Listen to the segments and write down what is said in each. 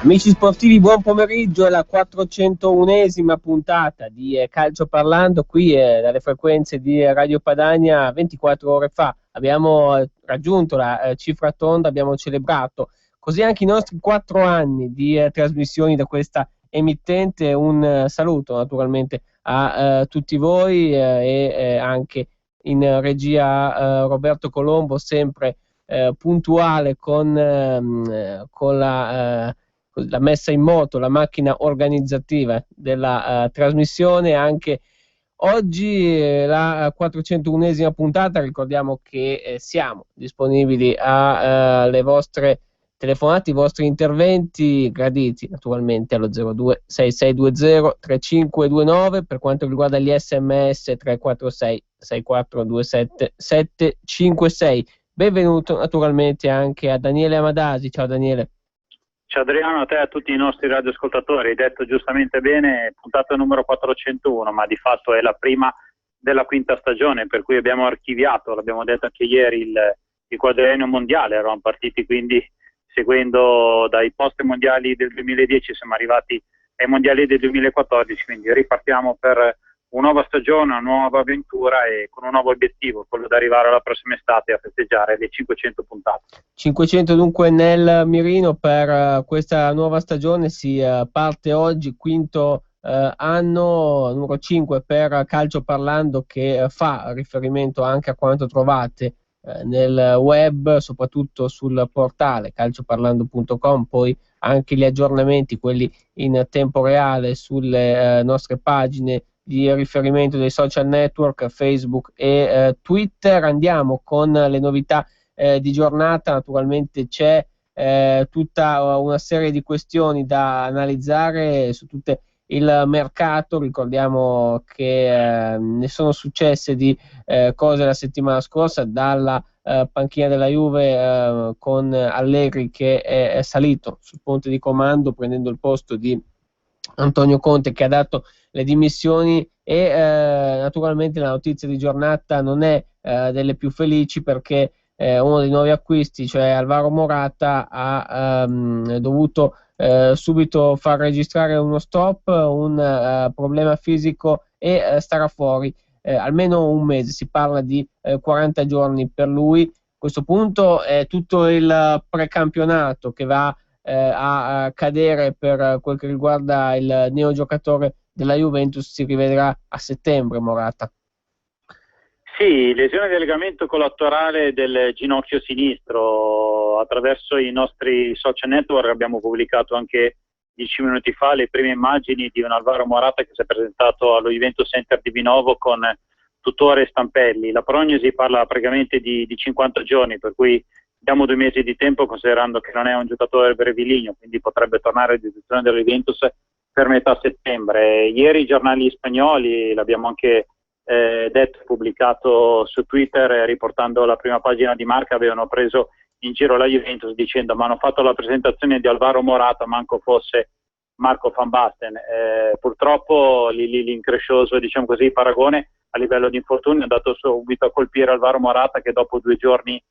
Amici sportivi, buon pomeriggio, è la 401esima puntata di Calcio Parlando qui dalle frequenze di Radio Padania. 24 ore fa abbiamo raggiunto la cifra tonda, abbiamo celebrato così anche i nostri 4 anni di trasmissioni da questa emittente. Un saluto naturalmente a tutti voi e anche in regia Roberto Colombo, sempre puntuale con la messa in moto, la macchina organizzativa della trasmissione. Anche oggi la 401esima puntata. Ricordiamo che siamo disponibili alle vostre telefonate, i vostri interventi graditi naturalmente allo 02 6620 3529. Per quanto riguarda gli SMS 346 6427 756. Benvenuto naturalmente anche a Daniele Amadasi. Ciao Daniele. Ciao Adriano, a te e a tutti i nostri radioascoltatori. Hai detto giustamente bene, puntata numero 401, ma di fatto è la prima della quinta stagione, per cui abbiamo archiviato, l'abbiamo detto anche ieri, il quadriennio mondiale. Eravamo partiti quindi seguendo dai post mondiali del 2010, siamo arrivati ai mondiali del 2014, quindi ripartiamo per una nuova stagione, una nuova avventura e con un nuovo obiettivo, quello di arrivare alla prossima estate a festeggiare le 500 puntate. 500 dunque nel mirino per questa nuova stagione. Si parte oggi, quinto anno, numero 5 per Calcio Parlando, che fa riferimento anche a quanto trovate nel web, soprattutto sul portale calcioparlando.com, poi anche gli aggiornamenti, quelli in tempo reale, sulle nostre pagine di riferimento dei social network Facebook e Twitter. Andiamo con le novità di giornata. Naturalmente c'è tutta una serie di questioni da analizzare su tutto il mercato. Ricordiamo che ne sono successe di cose la settimana scorsa, dalla panchina della Juve con Allegri che è salito sul ponte di comando prendendo il posto di Antonio Conte, che ha dato le dimissioni, e naturalmente la notizia di giornata non è delle più felici, perché uno dei nuovi acquisti, cioè Alvaro Morata, ha dovuto subito far registrare uno stop, un problema fisico, e starà fuori almeno un mese. Si parla di 40 giorni per lui. A questo punto è tutto il precampionato che va a cadere per quel che riguarda il neogiocatore della Juventus. Si rivedrà a settembre Morata. Sì, lesione del legamento collaterale del ginocchio sinistro. Attraverso i nostri social network abbiamo pubblicato anche 10 minuti fa le prime immagini di un Alvaro Morata che si è presentato allo Juventus Center di Vinovo con tutore e stampelli. La prognosi parla praticamente di 50 giorni, per cui diamo 2 mesi di tempo, considerando che non è un giocatore breviligno, quindi potrebbe tornare a disposizione dello Juventus per metà settembre. Ieri i giornali spagnoli, l'abbiamo anche detto, pubblicato su Twitter, riportando la prima pagina di Marca, avevano preso in giro la Juventus dicendo: ma hanno fatto la presentazione di Alvaro Morata, manco fosse Marco Van Basten. Purtroppo l'increscioso, diciamo così, paragone a livello di infortunio è andato subito a colpire Alvaro Morata, che dopo 2 giorni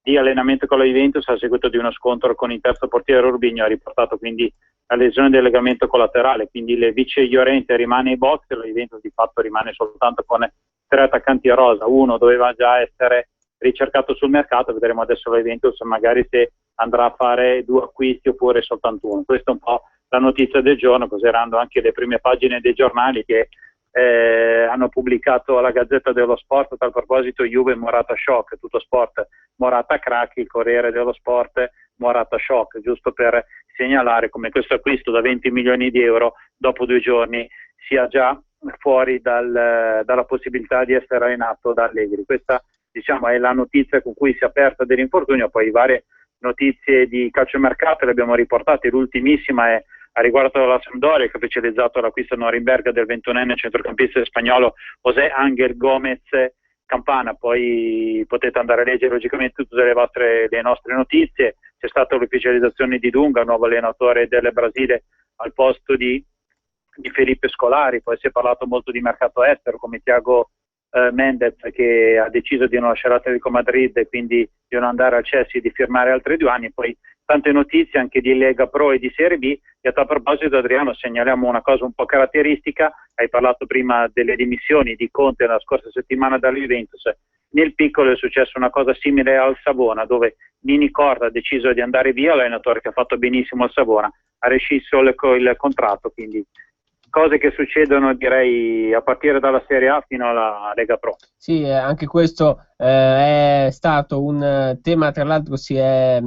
di allenamento con la Juventus, a seguito di uno scontro con il terzo portiere Urbigno, ha riportato quindi la lesione del legamento collaterale. Quindi le vice Llorente rimane in box, la Juventus di fatto rimane soltanto con 3 attaccanti a rosa. Uno doveva già essere ricercato sul mercato, vedremo adesso la Juventus magari se andrà a fare 2 acquisti oppure soltanto uno. Questa è un po' la notizia del giorno, considerando anche le prime pagine dei giornali che hanno pubblicato alla Gazzetta dello Sport, a tal proposito: Juve Morata shock, Tutto Sport Morata crack, il Corriere dello Sport Morata shock, giusto per segnalare come questo acquisto da 20 milioni di euro dopo 2 giorni sia già fuori dalla possibilità di essere allenato da Allegri. Questa, diciamo, è la notizia con cui si è aperta dell'infortunio. Poi varie notizie di calciomercato le abbiamo riportate. L'ultimissima è a riguardo della Sampdoria, che ha specializzato l'acquisto a Norimberga del 21enne centrocampista spagnolo José Ángel Gómez Campana. Poi potete andare a leggere logicamente tutte le nostre notizie. C'è stata l'ufficializzazione di Dunga, nuovo allenatore del Brasile, al posto di Felipe Scolari. Poi si è parlato molto di mercato estero, come Thiago Mendez, che ha deciso di non lasciare l'Atletico Madrid e quindi di non andare al Chelsea e di firmare altri 2 anni. Poi tante notizie anche di Lega Pro e di Serie B. E a tal proposito, Adriano, segnaliamo una cosa un po' caratteristica. Hai parlato prima delle dimissioni di Conte la scorsa settimana dalla Juventus. Nel piccolo è successa una cosa simile al Savona, dove Nini Corda ha deciso di andare via, l'allenatore che ha fatto benissimo al Savona ha rescisso il contratto, quindi cose che succedono, direi, a partire dalla Serie A fino alla Lega Pro. Sì, anche questo è stato un tema, tra l'altro si è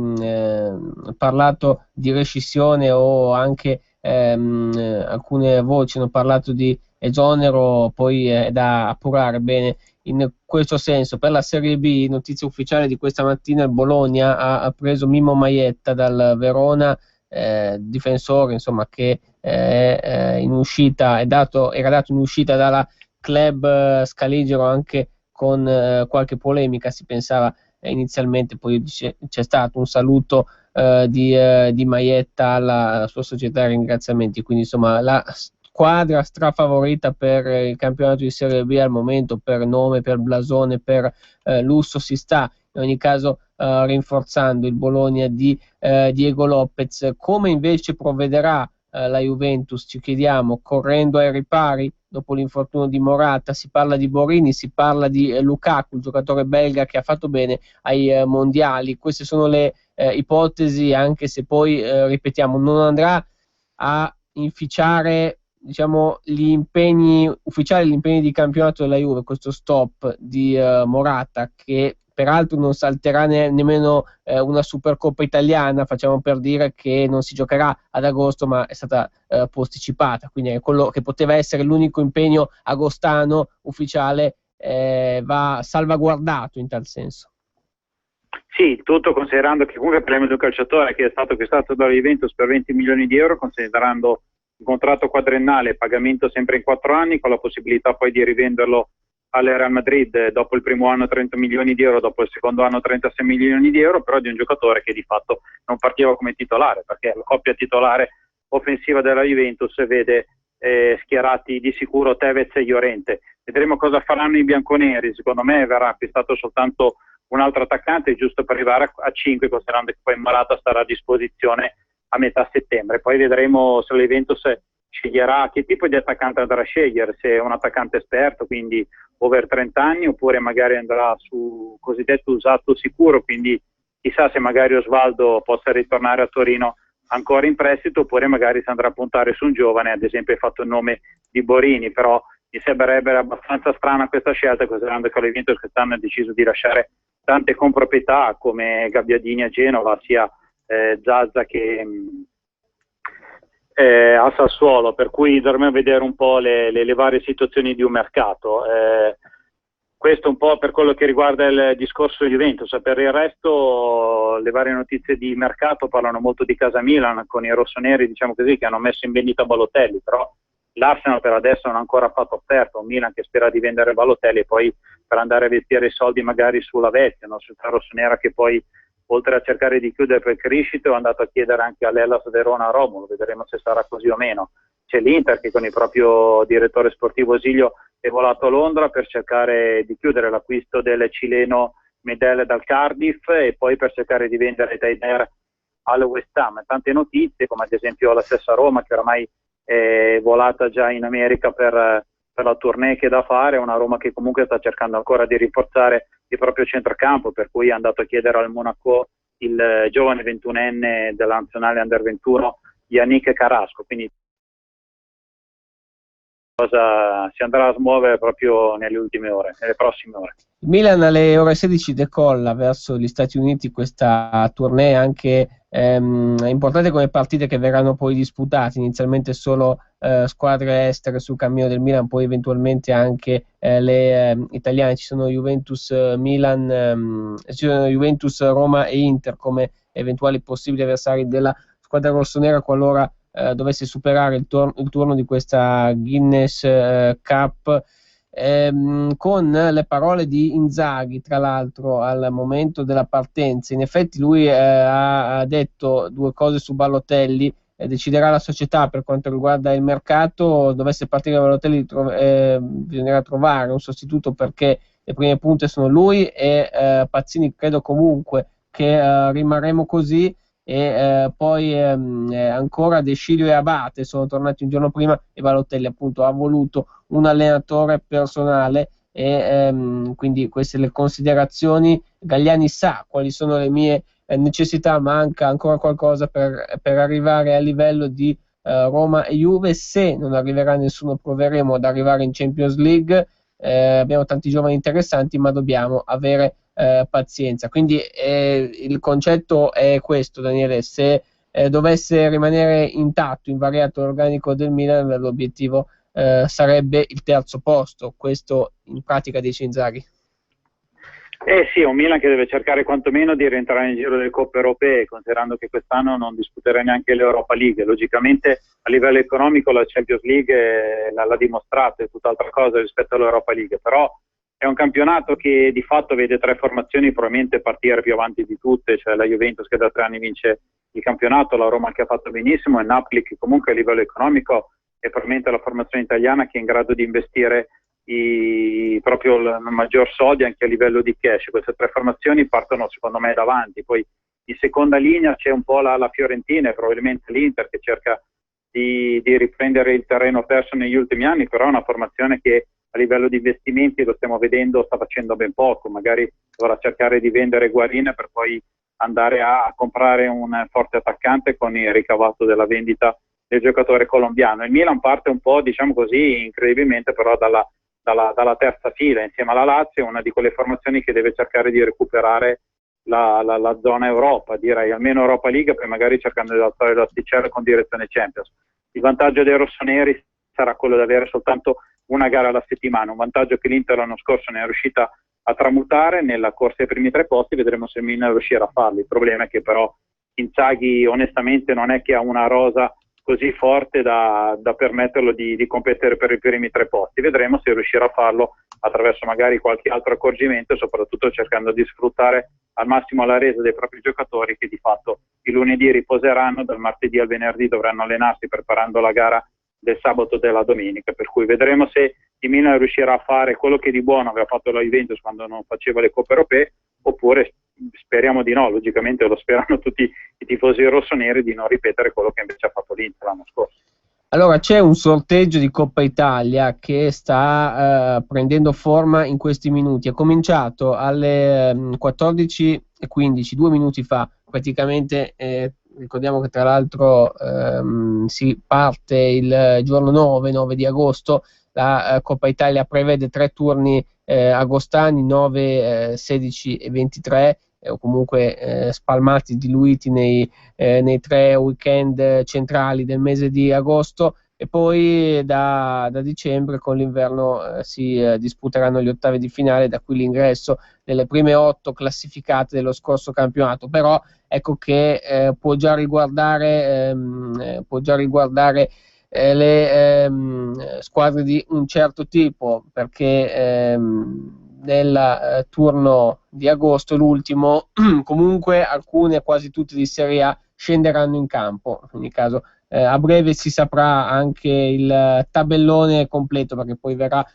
parlato di rescissione, o anche alcune voci hanno parlato di esonero, poi è da appurare bene in questo senso. Per la Serie B, notizia ufficiale di questa mattina, il Bologna ha preso Mimmo Maietta dal Verona, difensore, insomma, che è in uscita, era dato in uscita dalla club scaligero, anche con qualche polemica. Si pensava inizialmente, poi c'è stato un saluto di Maietta alla sua società, ringraziamenti, quindi insomma la squadra strafavorita per il campionato di Serie B al momento, per nome, per blasone, per lusso, si sta in ogni caso rinforzando il Bologna di Diego Lopez. Come invece provvederà la Juventus, ci chiediamo, correndo ai ripari dopo l'infortunio di Morata? Si parla di Borini, si parla di Lukaku, il giocatore belga che ha fatto bene ai mondiali. Queste sono le ipotesi, anche se poi ripetiamo, non andrà a inficiare, diciamo, gli impegni ufficiali, gli impegni di campionato della Juve, questo stop di Morata, che peraltro non salterà nemmeno una Supercoppa italiana, facciamo per dire, che non si giocherà ad agosto ma è stata posticipata, quindi è quello che poteva essere l'unico impegno agostano ufficiale, va salvaguardato in tal senso. Sì, tutto considerando che comunque parliamo di un calciatore che è stato acquistato dalla Juventus per 20 milioni di euro, considerando un contratto quadriennale, pagamento sempre in 4 anni, con la possibilità poi di rivenderlo al Real Madrid dopo il primo anno 30 milioni di euro, dopo il secondo anno 36 milioni di euro, però di un giocatore che di fatto non partiva come titolare, perché la coppia titolare offensiva della Juventus vede schierati di sicuro Tevez e Llorente. Vedremo cosa faranno i bianconeri. Secondo me verrà acquistato soltanto un altro attaccante, giusto per arrivare a 5, considerando che poi Morata starà a disposizione a metà settembre. Poi vedremo se la Juventus sceglierà che tipo di attaccante andrà a scegliere, se è un attaccante esperto, quindi over 30 anni, oppure magari andrà su cosiddetto usato sicuro, quindi chissà se magari Osvaldo possa ritornare a Torino ancora in prestito, oppure magari si andrà a puntare su un giovane. Ad esempio hai fatto il nome di Borini, però mi sembrerebbe abbastanza strana questa scelta, considerando che la Juventus quest'anno ha deciso di lasciare tante comproprietà come Gabbiadini a Genova, sia Zaza che a Sassuolo, per cui dovremo vedere un po' le varie situazioni di un mercato. Questo un po' per quello che riguarda il discorso Juventus. Per il resto le varie notizie di mercato parlano molto di casa Milan, con i rossoneri, diciamo così, che hanno messo in vendita Balotelli, però l'Arsenal per adesso non ha ancora fatto offerta. Un Milan che spera di vendere Balotelli e poi per andare a investire i soldi magari sulla Vecchia, no? Sul rossonera, che poi oltre a cercare di chiudere per Criscito è andato a chiedere anche all'Hellas Verona a Romulo. Vedremo se sarà così o meno. C'è l'Inter che con il proprio direttore sportivo Osilio è volato a Londra per cercare di chiudere l'acquisto del cileno Medel dal Cardiff e poi per cercare di vendere Taider al West Ham. Tante notizie, come ad esempio la stessa Roma, che oramai è volata già in America per la tournée che è da fare. Una Roma che comunque sta cercando ancora di rinforzare il proprio centrocampo, per cui è andato a chiedere al Monaco il giovane 21enne della nazionale Under 21 Yannick Carrasco, quindi cosa si andrà a smuovere proprio nelle prossime ore. Il Milan alle ore 16 decolla verso gli Stati Uniti, questa tournée anche importante come partite che verranno poi disputate, inizialmente solo squadre estere sul cammino del Milan, poi eventualmente anche le italiane. Ci sono Juventus, Juventus, Roma e Inter come eventuali possibili avversari della squadra rossonera qualora dovesse superare il turno di questa Guinness Cup. Con le parole di Inzaghi, tra l'altro, al momento della partenza. In effetti lui ha detto due cose su Balotelli: deciderà la società per quanto riguarda il mercato. Dovesse partire Balotelli bisognerà trovare un sostituto, perché le prime punte sono lui e Pazzini. Credo comunque che rimarremo così. e poi ancora De Sciglio e Abate sono tornati un giorno prima, e Balotelli appunto ha voluto un allenatore personale, e quindi queste le considerazioni. Galliani sa quali sono le mie necessità, manca ancora qualcosa per arrivare a livello di Roma e Juve. Se non arriverà nessuno, proveremo ad arrivare in Champions League. Abbiamo tanti giovani interessanti, ma dobbiamo avere pazienza. Quindi il concetto è questo, Daniele: se dovesse rimanere intatto, invariato l'organico del Milan, l'obiettivo sarebbe il terzo posto. Questo in pratica dice Inzaghi. Sì, è un Milan che deve cercare quantomeno di rientrare nel giro delle coppe europee, considerando che quest'anno non disputerà neanche l'Europa League. Logicamente a livello economico la Champions League l'ha dimostrato, è tutt'altra cosa rispetto all'Europa League, però è un campionato che di fatto vede tre formazioni probabilmente partire più avanti di tutte, cioè la Juventus che da 3 anni vince il campionato, la Roma che ha fatto benissimo, e Napoli che comunque a livello economico è probabilmente la formazione italiana che è in grado di investire proprio il maggior soldi anche a livello di cash. Queste tre formazioni partono secondo me davanti, poi in seconda linea c'è un po' la Fiorentina e probabilmente l'Inter che cerca di riprendere il terreno perso negli ultimi anni, però è una formazione che a livello di investimenti, lo stiamo vedendo, sta facendo ben poco. Magari dovrà cercare di vendere Guarin per poi andare a comprare un forte attaccante con il ricavato della vendita del giocatore colombiano. Il Milan parte un po', diciamo così, incredibilmente però dalla terza fila insieme alla Lazio, una di quelle formazioni che deve cercare di recuperare la zona Europa, direi almeno Europa League, poi magari cercando di alzare l'asticella con direzione Champions. Il vantaggio dei rossoneri sarà quello di avere soltanto una gara alla settimana, un vantaggio che l'Inter l'anno scorso ne è riuscita a tramutare nella corsa ai primi 3 posti. Vedremo se il Milan riuscirà a farlo. Il problema è che però Inzaghi onestamente non è che ha una rosa così forte da permetterlo di competere per i primi 3 posti. Vedremo se riuscirà a farlo attraverso magari qualche altro accorgimento e soprattutto cercando di sfruttare al massimo la resa dei propri giocatori, che di fatto il lunedì riposeranno, dal martedì al venerdì dovranno allenarsi preparando la gara del sabato e della domenica, per cui vedremo se il Milan riuscirà a fare quello che di buono aveva fatto la Juventus quando non faceva le coppe europee, oppure speriamo di no, logicamente lo sperano tutti i tifosi rossoneri, di non ripetere quello che invece ha fatto l'Inter l'anno scorso. Allora, c'è un sorteggio di Coppa Italia che sta prendendo forma in questi minuti. È cominciato alle 14:15, 2 minuti fa praticamente. Ricordiamo che tra l'altro si parte il giorno 9 di agosto. La Coppa Italia prevede 3 turni agostani, 9, 16 e 23, o comunque spalmati, diluiti nei 3 weekend centrali del mese di agosto, e poi da dicembre con l'inverno si disputeranno gli ottavi di finale, da cui l'ingresso delle prime 8 classificate dello scorso campionato. Però ecco che può già riguardare le squadre di un certo tipo, perché nel turno di agosto, l'ultimo, comunque alcune, quasi tutte di Serie A, scenderanno in campo. In ogni caso a breve si saprà anche il tabellone completo, perché poi verrà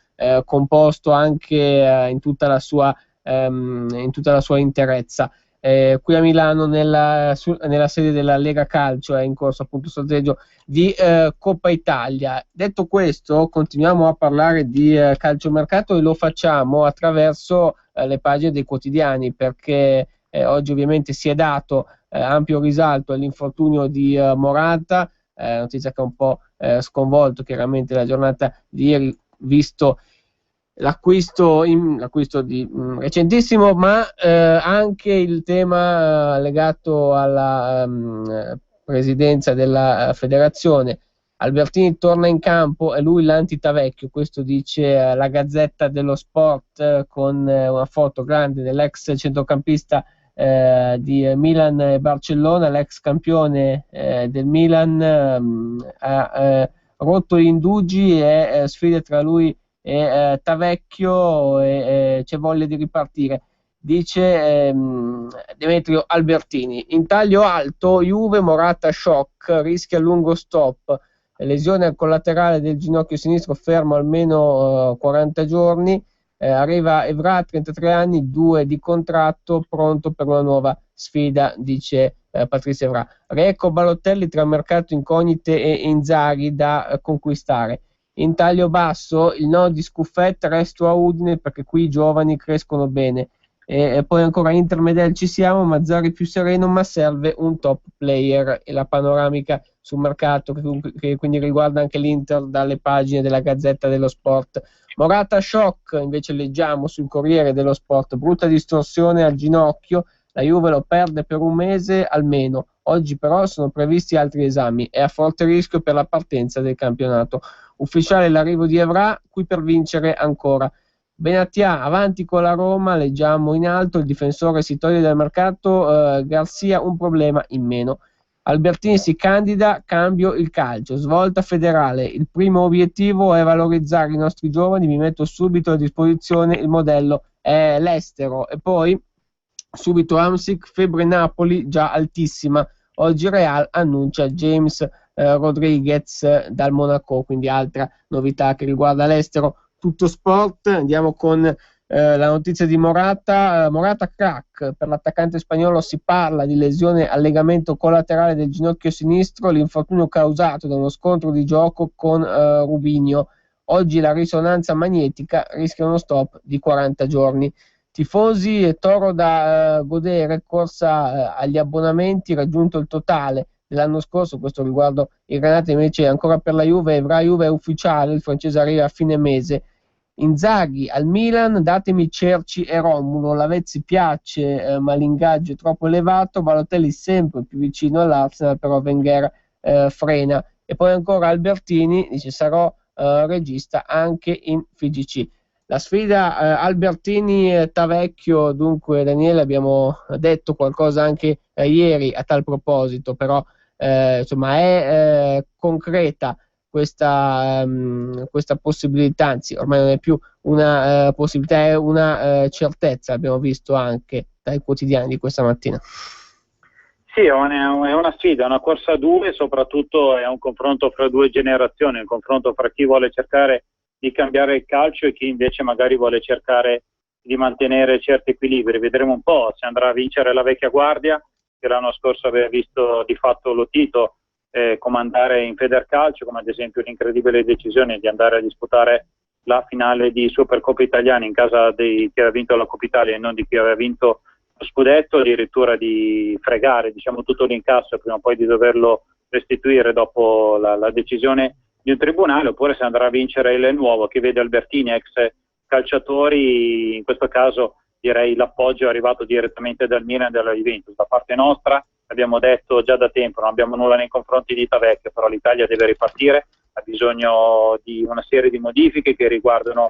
composto anche in tutta la sua interezza. Qui a Milano nella sede della Lega Calcio è in corso appunto il sorteggio di Coppa Italia. Detto questo, continuiamo a parlare di calciomercato, e lo facciamo attraverso le pagine dei quotidiani, perché oggi ovviamente si è dato ampio risalto all'infortunio di Morata, notizia che ha un po' sconvolto chiaramente la giornata di ieri, visto l'acquisto di recentissimo, ma anche il tema legato alla presidenza della federazione. Albertini torna in campo, è lui l'antitavecchio, questo dice la Gazzetta dello Sport, con una foto grande dell'ex centrocampista di Milan e Barcellona. L'ex campione del Milan ha rotto gli indugi, e sfide tra lui e Tavecchio, e c'è voglia di ripartire, dice Demetrio Albertini. In taglio alto, Juve, Morata shock, rischia lungo stop, lesione al collaterale del ginocchio sinistro, fermo almeno 40 giorni. Arriva Evra, 33 anni, 2 di contratto, pronto per una nuova sfida, dice Patrizia Evra. Recco, Balotelli tra mercato incognite e Inzaghi da conquistare. In taglio basso il no di Scuffetta, resto a Udine perché qui i giovani crescono bene. E poi ancora intermediari ci siamo, Mazzarri più sereno, ma serve un top player. E la panoramica sul mercato che quindi riguarda anche l'Inter dalle pagine della Gazzetta dello Sport. Morata shock, invece leggiamo sul Corriere dello Sport, brutta distorsione al ginocchio, la Juve lo perde per un mese almeno. Oggi però sono previsti altri esami, è a forte rischio per la partenza del campionato. Ufficiale l'arrivo di Evra, qui per vincere ancora. Benatia avanti con la Roma, leggiamo in alto, il difensore si toglie dal mercato, Garcia un problema in meno. Albertini si candida, cambio il calcio, svolta federale, il primo obiettivo è valorizzare i nostri giovani, mi metto subito a disposizione il modello è l'estero. E poi subito Hamsik, febbre Napoli già altissima, oggi Real annuncia James Rodriguez dal Monaco, quindi altra novità che riguarda l'estero. Tutto sport, andiamo con la notizia di Morata. Morata crack, per l'attaccante spagnolo si parla di lesione al legamento collaterale del ginocchio sinistro, l'infortunio causato da uno scontro di gioco con Rubinho. Oggi la risonanza magnetica rischia uno stop di 40 giorni. Tifosi e Toro da godere, corsa agli abbonamenti, raggiunto il totale dell'anno scorso, questo riguardo il Granata, invece ancora per la Juve. Evra Juve è ufficiale, il francese arriva a fine mese. Inzaghi al Milan, datemi Cerci e Romulo, Lavezzi piace ma l'ingaggio è troppo elevato, Balotelli sempre più vicino all'Arsenal, però Wenger frena. E poi ancora Albertini dice sarò regista anche in FIGC. La sfida Albertini-Tavecchio, dunque Daniele abbiamo detto qualcosa anche ieri a tal proposito, però insomma è concreta questa possibilità, anzi ormai non è più una possibilità, è una certezza, abbiamo visto anche dai quotidiani di questa mattina. Sì, è una sfida, è una corsa a due, soprattutto è un confronto fra due generazioni, un confronto fra chi vuole cercare di cambiare il calcio e chi invece magari vuole cercare di mantenere certi equilibri. Vedremo un po' se andrà a vincere la vecchia guardia, che l'anno scorso aveva visto di fatto Lotito comandare in Federcalcio, come ad esempio l'incredibile decisione di andare a disputare la finale di Supercoppa Italiana in casa di chi aveva vinto la Coppa Italia e non di chi aveva vinto lo scudetto, addirittura di fregare tutto l'incasso e prima o poi di doverlo restituire dopo la decisione di un tribunale, oppure se andrà a vincere il nuovo che vede Albertini, ex calciatori. In questo caso direi l'appoggio è arrivato direttamente dal Milan e dalla Juventus. Da parte nostra abbiamo detto già da tempo, non abbiamo nulla nei confronti di Tavecchio, però l'Italia deve ripartire, ha bisogno di una serie di modifiche che riguardano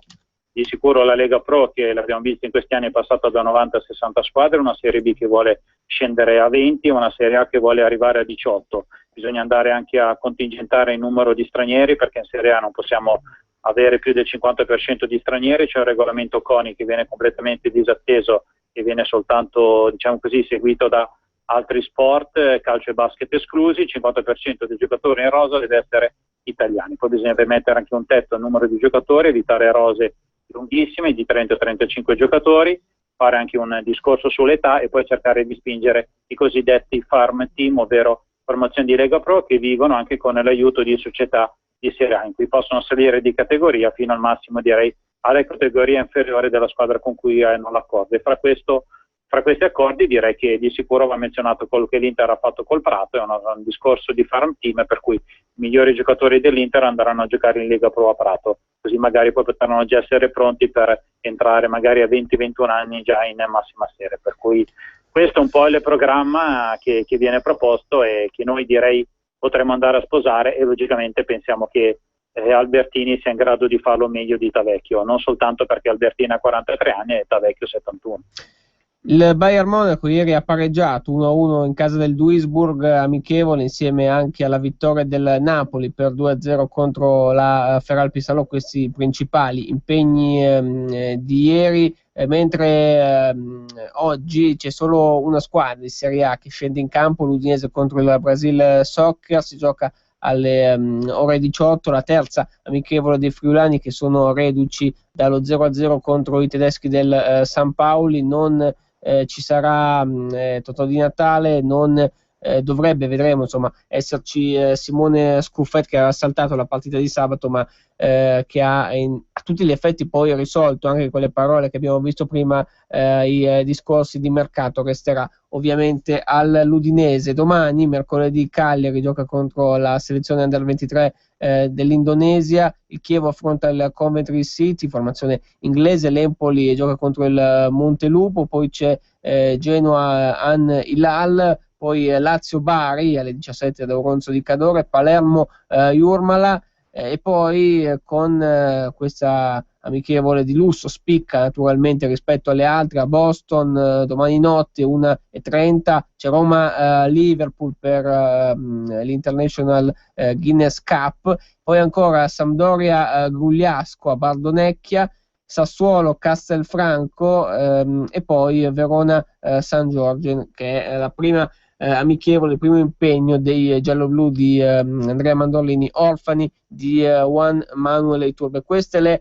di sicuro la Lega Pro, che l'abbiamo visto in questi anni, è passata da 90 a 60 squadre, una Serie B che vuole scendere a 20 e una Serie A che vuole arrivare a 18. Bisogna andare anche a contingentare il numero di stranieri, perché in Serie A non possiamo avere più del 50% di stranieri. C'è un regolamento CONI che viene completamente disatteso e viene soltanto, seguito da altri sport, calcio e basket esclusi. Il 50% dei giocatori in rosa deve essere italiani. Poi bisognerebbe mettere anche un tetto al numero di giocatori, evitare rose lunghissime di 30-35 giocatori, fare anche un discorso sull'età e poi cercare di spingere i cosiddetti farm team, ovvero formazioni di Lega Pro, che vivono anche con l'aiuto di società di Serie A, in cui possono salire di categoria fino al massimo, direi, alle categorie inferiori della squadra con cui hanno l'accordo. E fra questi accordi direi che di sicuro va menzionato quello che l'Inter ha fatto col Prato, è un discorso di farm team, per cui i migliori giocatori dell'Inter andranno a giocare in Lega Pro a Prato, così magari poi potranno già essere pronti per entrare magari a 20-21 anni già in massima serie. Per cui questo è un po' il programma che viene proposto e che noi direi potremmo andare a sposare, e logicamente pensiamo che Albertini sia in grado di farlo meglio di Tavecchio, non soltanto perché Albertini ha 43 anni e Tavecchio 71. Il Bayern Monaco ieri ha pareggiato 1-1 in casa del Duisburg, amichevole, insieme anche alla vittoria del Napoli per 2-0 contro la Feral Pisano. Questi i principali impegni di ieri, mentre oggi c'è solo una squadra di Serie A che scende in campo, l'Udinese contro il Brasil Soccer. Si gioca alle ore 18, la terza amichevole dei friulani, che sono reduci dallo 0-0 contro i tedeschi del San Paoli. Non ci sarà Totò Di Natale, non dovrebbe, vedremo, insomma, esserci Simone Scuffet, che ha saltato la partita di sabato, ma che ha a tutti gli effetti poi risolto anche quelle parole che abbiamo visto prima, i discorsi di mercato. Resterà ovviamente all'Udinese. Domani, mercoledì, Cagliari gioca contro la selezione Under 23 dell'Indonesia. Il Chievo affronta il Coventry City, formazione inglese. L'Empoli gioca contro il Montelupo. Poi c'è Genoa Al Hilal, poi Lazio Bari alle 17 all'Oronzo di Cadore, Palermo Jurmala, e poi con questa amichevole di lusso, spicca naturalmente rispetto alle altre, a Boston domani notte 1:30 c'è Roma Liverpool per l'International Guinness Cup, poi ancora Sampdoria Grugliasco a Bardonecchia, Sassuolo Castelfranco e poi Verona San Giorgio, che è la prima amichevole, il primo impegno dei gialloblu di Andrea Mandolini, orfani di Juan Manuel Iturbe. Queste le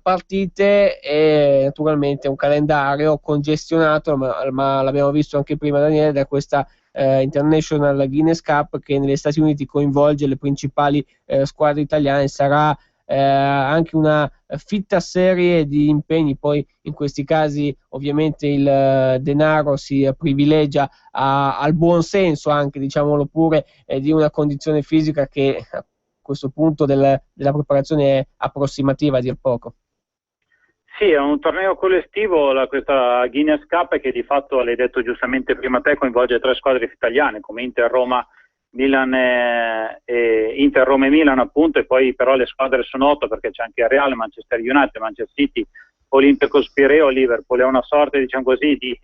partite, e naturalmente un calendario congestionato, ma l'abbiamo visto anche prima, Daniele, da questa International Guinness Cup, che negli Stati Uniti coinvolge le principali squadre italiane. Sarà anche una fitta serie di impegni. Poi in questi casi ovviamente il denaro si privilegia al buon senso, anche, diciamolo pure, di una condizione fisica che a questo punto della preparazione è approssimativa, a dir poco. Sì, è un torneo collettivo, questa Guinness Cup, che di fatto, l'hai detto giustamente prima te, coinvolge 3 squadre italiane come Inter, Roma, Milan Inter, Roma e Milan, appunto, e poi però le squadre sono 8, perché c'è anche Real, Manchester United, Manchester City, Olympiacos Pireo, Liverpool. È una sorta, diciamo così, di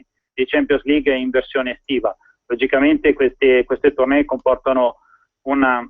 Champions League in versione estiva. Logicamente questi tornei comportano una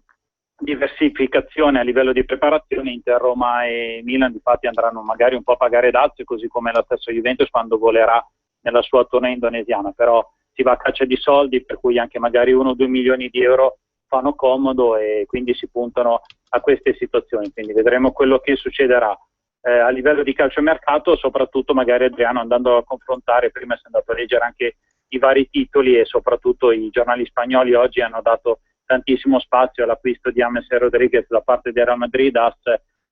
diversificazione a livello di preparazione. Inter, Roma e Milan difatti andranno magari un po' a pagare dazio, così come la stessa Juventus quando volerà nella sua tournée indonesiana, però si va a caccia di soldi, per cui anche magari 1 o 2 milioni di euro fanno comodo, e quindi si puntano a queste situazioni. Quindi vedremo quello che succederà a livello di calciomercato, soprattutto magari Adriano, andando a confrontare, prima si è andato a leggere anche i vari titoli, e soprattutto i giornali spagnoli oggi hanno dato tantissimo spazio all'acquisto di James Rodriguez da parte del Real Madrid. AS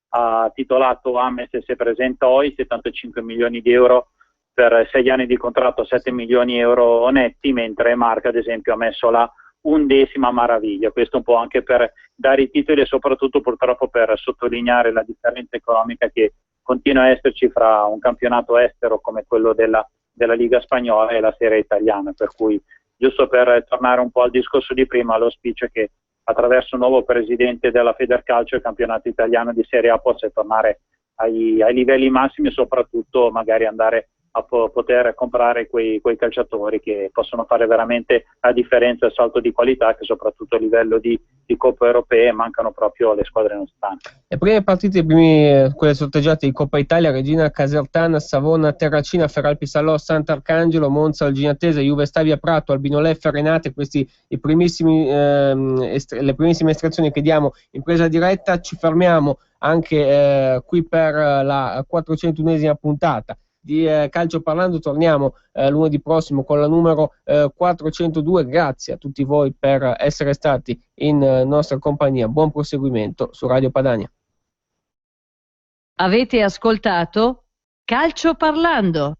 ha titolato James se presenta hoy, 75 milioni di euro per 6 anni di contratto, 7 milioni euro netti, mentre Marca, ad esempio, ha messo la 11ª maraviglia. Questo un po' anche per dare i titoli, e soprattutto purtroppo per sottolineare la differenza economica che continua a esserci fra un campionato estero come quello della Liga Spagnola e la Serie Italiana. Per cui, giusto per tornare un po' al discorso di prima, l'auspicio è che attraverso un nuovo presidente della Federcalcio il campionato italiano di Serie A possa tornare ai livelli massimi, e soprattutto magari andare a poter comprare quei calciatori che possono fare veramente la differenza, il salto di qualità, che soprattutto a livello di Coppe Europee mancano proprio le squadre nostrane. Le prime partite, quelle sorteggiate di Coppa Italia: Regina Casertana, Savona Terracina, Feralpi Salò, Sant'Arcangelo, Monza Alginatese, Juve Stabia Prato, Albino Leffe Renate. Questi le primissime estrazioni che diamo in presa diretta. Ci fermiamo anche qui per la 401esima puntata di Calcio Parlando. Torniamo lunedì prossimo con la numero 402. Grazie a tutti voi per essere stati in nostra compagnia. Buon proseguimento su Radio Padania. Avete ascoltato Calcio Parlando.